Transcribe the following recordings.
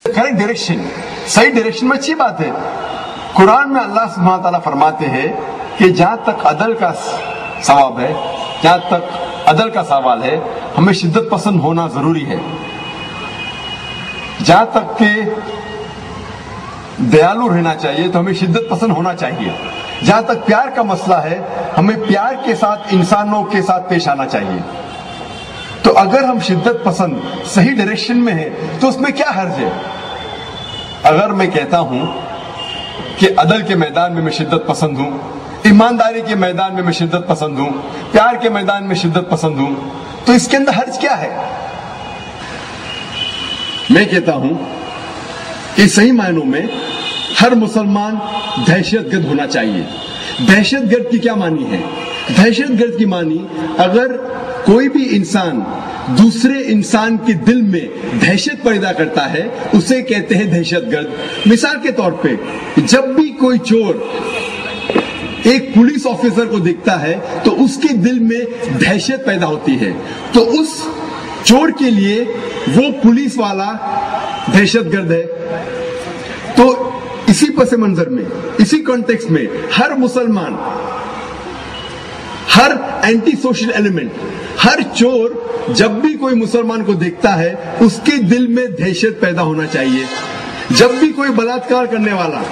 Correct direction, सही direction में अच्छी बात है। कुरान में अल्लाह सुब्हानहू व तआला फरमाते हैं कि जहां तक अदल का सवाब है, जहां तक अदल का सवाल है, हमें शिद्दत पसंद होना जरूरी है। जहां तक के दयालु रहना चाहिए तो हमें शिद्दत पसंद होना चाहिए। जहां तक प्यार का मसला है, हमें प्यार के साथ इंसानों के साथ पेश आना चाहिए। तो अगर हम शिद्दत पसंद सही डायरेक्शन में है तो उसमें क्या हर्ज है? अगर मैं कहता हूं कि अदल के मैदान में मैं शिद्दत पसंद हूं, ईमानदारी के मैदान में मैं शिद्दत पसंद हूं, प्यार के मैदान में शिद्दत पसंद हूं, तो इसके अंदर हर्ज क्या है? मैं कहता हूं कि सही मायनों में हर मुसलमान दहशतगर्द होना चाहिए। दहशतगर्द की क्या मानी है? दहशतगर्द की मानी, अगर कोई भी इंसान दूसरे इंसान के दिल में दहशत पैदा करता है, उसे कहते हैं दहशतगर्द। मिसाल के तौर पे, जब भी कोई चोर एक पुलिस ऑफिसर को देखता है तो उसके दिल में दहशत पैदा होती है, तो उस चोर के लिए वो पुलिस वाला दहशतगर्द है। तो इसी पस मंजर में, इसी कॉन्टेक्स्ट में, हर मुसलमान, हर एंटी सोशल एलिमेंट, हर चोर जब भी कोई मुसलमान को देखता है उसके दिल में दहशत पैदा होना चाहिए। जब भी कोई बलात्कार करने वाला,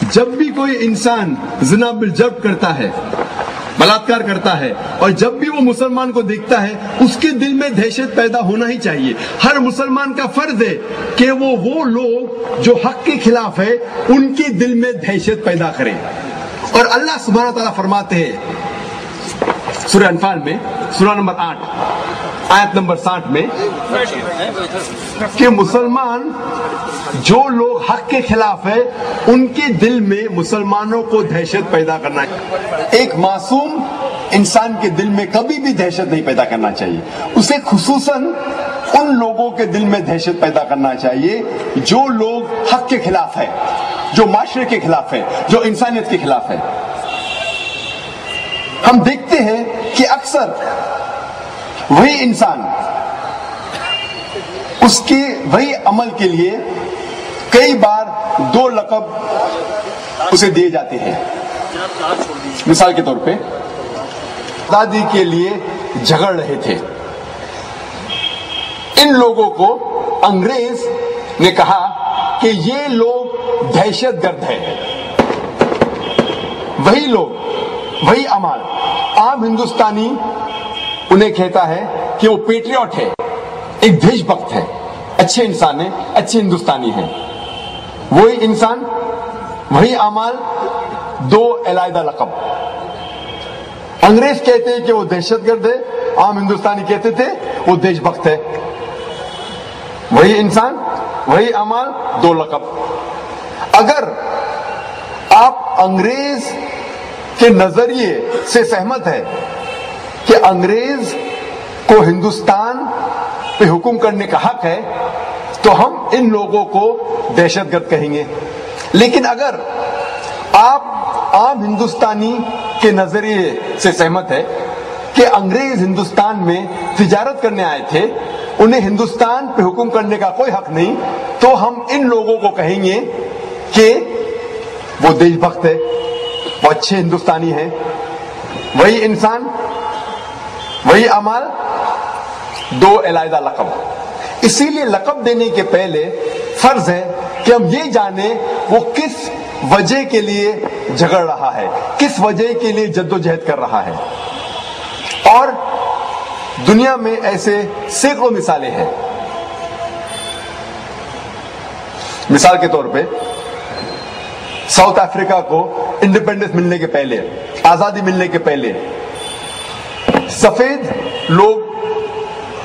जब भी कोई इंसान ज़िना बिल जर्ब करता है, बलात्कार करता है, और जब भी वो मुसलमान को देखता है उसके दिल में दहशत पैदा होना ही चाहिए। हर मुसलमान का फर्ज है कि वो लोग जो हक के खिलाफ है उनके दिल में दहशत पैदा करें। और अल्लाह सुब्हानहू व तआला फरमाते हैं सूरह अनफाल में, सूरह नंबर 8 आयत नंबर 60 में, कि मुसलमान जो लोग हक के खिलाफ है उनके दिल में मुसलमानों को दहशत पैदा करना है। एक मासूम इंसान के दिल में कभी भी दहशत नहीं पैदा करना चाहिए। उसे खुसूसन उन लोगों के दिल में दहशत पैदा करना चाहिए जो लोग हक के खिलाफ है, जो माशरे के खिलाफ है, जो इंसानियत के खिलाफ है। हम देखते हैं कि अक्सर वही इंसान उसके वही अमल के लिए कई बार 2 लक़ब उसे दिए जाते हैं। मिसाल के तौर पे, आजादी के लिए झगड़ रहे थे, इन लोगों को अंग्रेज ने कहा कि ये लोग दहशतगर्द हैं। वही लोग, वही अमाल, आम हिंदुस्तानी उन्हें कहता है कि वो पेट्रियट है, एक देशभक्त है, अच्छे इंसान है, अच्छे हिंदुस्तानी है। वही इंसान, वही अमाल, 2 अलग लक़ब। अंग्रेज कहते हैं कि वो दहशतगर्द है, आम हिंदुस्तानी कहते थे वो देशभक्त है। वही इंसान, वही अमाल, 2 लक़ब। अगर आप अंग्रेज के नजरिए से सहमत है कि अंग्रेज को हिंदुस्तान पे हुक्म करने का हक है, तो हम इन लोगों को दहशतगर्द कहेंगे। लेकिन अगर आप आम हिंदुस्तानी के नजरिए से सहमत है कि अंग्रेज हिंदुस्तान में तिजारत करने आए थे, उन्हें हिंदुस्तान पे हुक्म करने का कोई हक नहीं, तो हम इन लोगों को कहेंगे कि वो देशभक्त है, वो अच्छे हिंदुस्तानी है। वही इंसान, वही अमाल, 2 अलग लक़ब। इसीलिए लक़ब देने के पहले फर्ज है कि हम ये जाने वो किस वजह के लिए झगड़ रहा है, किस वजह के लिए जद्दोजहद कर रहा है। और दुनिया में ऐसे सैकड़ों मिसालें हैं। मिसाल के तौर पे, साउथ अफ्रीका को इंडिपेंडेंस मिलने के पहले, आजादी मिलने के पहले, सफेद लोग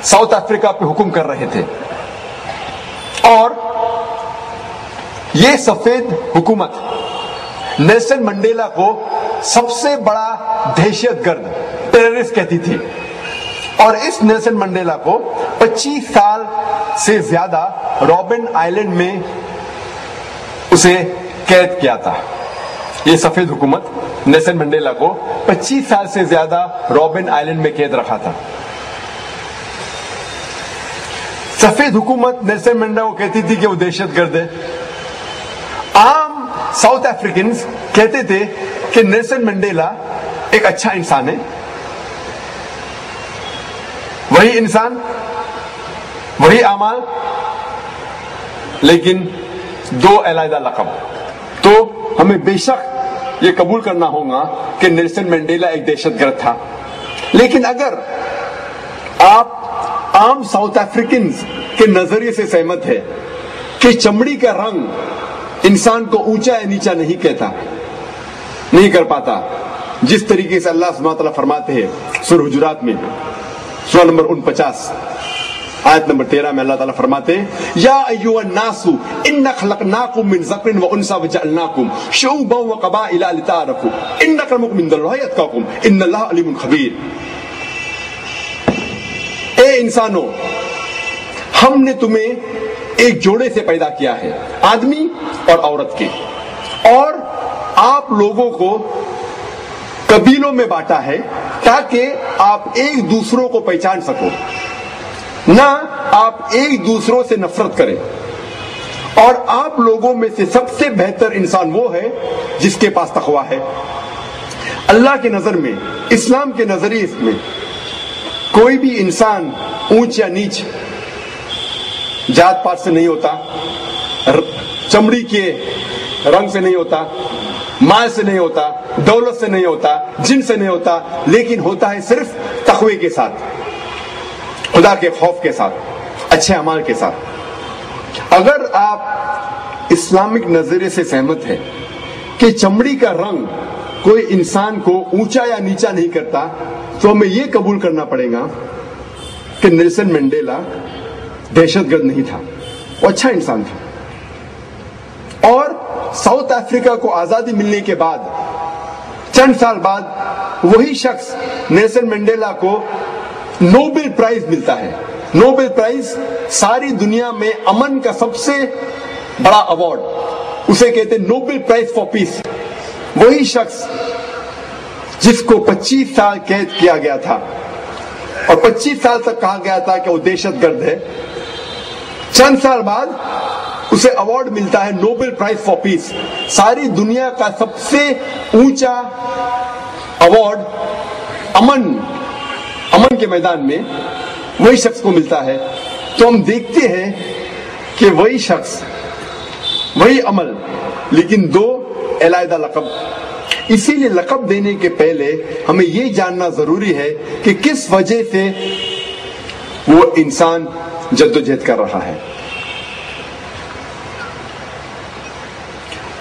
साउथ अफ्रीका पे हुक्म कर रहे थे, और ये सफेद हुकूमत नेल्सन मंडेला को सबसे बड़ा दहशतगर्द, टेररिस्ट कहती थी। और इस नेल्सन मंडेला को 25 साल से ज्यादा रॉबिन आइलैंड में उसे कैद किया था। ये सफेद हुकूमत नेल्सन मंडेला को 25 साल से ज्यादा रॉबिन आइलैंड में कैद रखा था। सफेद हुकूमत नेल्सन मंडेला को कहती थी कि वो दहशत गर्द है। आम साउथ अफ्रीकन कहते थे कि नेल्सन मंडेला एक अच्छा इंसान है। वही इंसान, वही अमाल, लेकिन दो अलग लक़ब। तो हमें बेशक ये कबूल करना होगा कि नेल्सन मंडेला एक दहशतगर्द था, लेकिन अगर आप आम साउथ अफ्रीकन के नजरिए से सहमत है कि चमड़ी का रंग इंसान को ऊंचा या नीचा नहीं कहता, नहीं कर पाता, जिस तरीके से अल्लाह सुब्हानहू व तआला फरमाते हैं सूरह हुजुरात में सूरा नंबर 49 आयत नंबर 13 में अल्लाह ताला फरमाते हैं, या अय्युहन नासु इन्ना खलकनाकुम मिन ज़करिन व उनसा व जअलनाकुम शुअबन व क़बाइला लिताअरफू इन्न अक्रमकुम इंदल्लाहि अत्क़ाकुम इन्नल्लाहा अलीमुन खबीर। ए इंसानों, हमने तुम्हें एक जोड़े से पैदा किया है, आदमी और औरत के, और आप लोगों को कबीलों में बांटा है ताकि आप एक दूसरों को पहचान सको, ना आप एक दूसरों से नफरत करें। और आप लोगों में से सबसे बेहतर इंसान वो है जिसके पास तकवा है। अल्लाह के नजर में, इस्लाम के नजरिए में कोई भी इंसान ऊंच या नीच जात पात से नहीं होता, चमड़ी के रंग से नहीं होता, माल से नहीं होता, दौलत से नहीं होता, जिन से नहीं होता, लेकिन होता है सिर्फ तकवे के साथ, खुदा के खौफ के साथ, अच्छे अमाल के साथ। अगर आप इस्लामिक नजरिए से सहमत है कि चमड़ी का रंग कोई इंसान को ऊंचा या नीचा नहीं करता, तो हमें यह कबूल करना पड़ेगा कि नेल्सन मंडेला दहशतगर्द नहीं था, वो अच्छा इंसान था। और साउथ अफ्रीका को आजादी मिलने के बाद चंद साल बाद वही शख्स नेल्सन मंडेला को नोबेल प्राइज मिलता है। नोबेल प्राइज सारी दुनिया में अमन का सबसे बड़ा अवार्ड, उसे कहते हैं नोबेल प्राइज फॉर पीस। वही शख्स जिसको 25 साल कैद किया गया था और 25 साल तक कहा गया था कि वो दहशतगर्द है, चंद साल बाद उसे अवार्ड मिलता है नोबेल प्राइज फॉर पीस। सारी दुनिया का सबसे ऊंचा अवार्ड अमन के मैदान में वही शख्स को मिलता है। तो हम देखते हैं कि वही शख्स, वही अमल, लेकिन दो अलग लक़ब। इसीलिए लक़ब देने के पहले हमें यह जानना जरूरी है कि किस वजह से वो इंसान जद्दोजहद कर रहा है।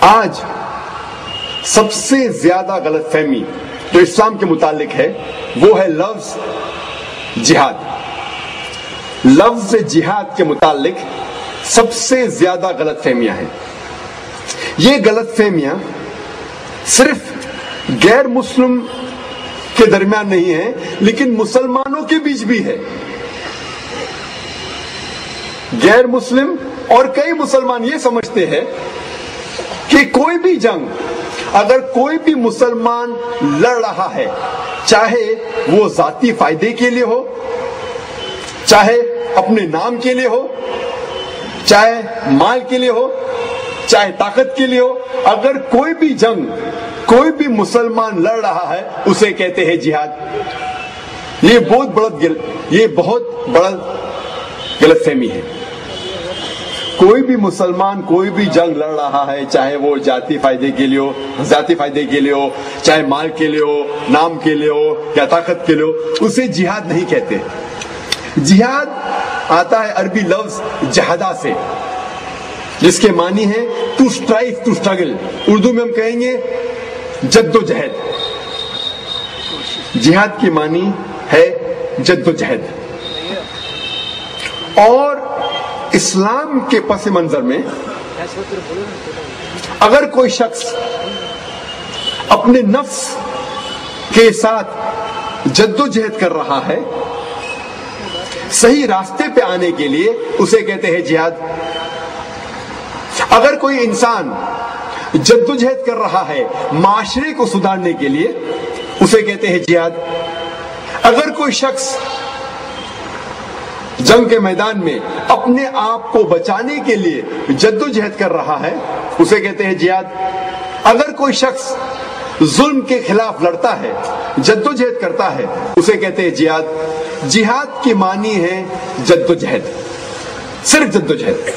आज सबसे ज्यादा गलतफहमी जो इस्लाम के मुतालिक है वो है लफ्ज जिहाद। लफ्ज जिहाद के मुतालिक सबसे ज्यादा गलतफहमियां हैं। ये गलतफहमियां सिर्फ गैर मुस्लिम के दरमियान नहीं है, लेकिन मुसलमानों के बीच भी है। गैर मुस्लिम और कई मुसलमान ये समझते हैं कि कोई भी जंग अगर कोई भी मुसलमान लड़ रहा है, चाहे वो जाती फायदे के लिए हो, चाहे अपने नाम के लिए हो, चाहे माल के लिए हो, चाहे ताकत के लिए हो, अगर कोई भी जंग कोई भी मुसलमान लड़ रहा है उसे कहते हैं जिहाद। ये बहुत बड़ा गलतफहमी है। कोई भी मुसलमान कोई भी जंग लड़ रहा है, चाहे वो जाति फायदे के लिए हो, चाहे माल के लिए हो, नाम के लिए हो या ताकत के लिए हो, उसे जिहाद नहीं कहते। जिहाद आता है अरबी लफ्ज जहादा से, जिसके मानी है to strive, to struggle. Urdu में हम कहेंगे जद्दोजहद। जिहाद की मानी है जद्दोजहद। और इस्लाम के पस मंजर में अगर कोई शख्स अपने नफ्स के साथ जद्दोजहद कर रहा है सही रास्ते पे आने के लिए, उसे कहते हैं जिहाद। अगर कोई इंसान जद्दोजहद कर रहा है माशरे को सुधारने के लिए, उसे कहते हैं जिहाद। अगर कोई शख्स جنگ کے میدان میں اپنے آپ کو بچانے کے لیے جدوجہد کر رہا ہے اسے کہتے ہیں جہاد. اگر کوئی شخص ظلم کے خلاف لڑتا ہے جدوجہد کرتا ہے اسے کہتے ہیں جہاد. جہاد کی معنی ہے جدوجہد, صرف جدوجہد.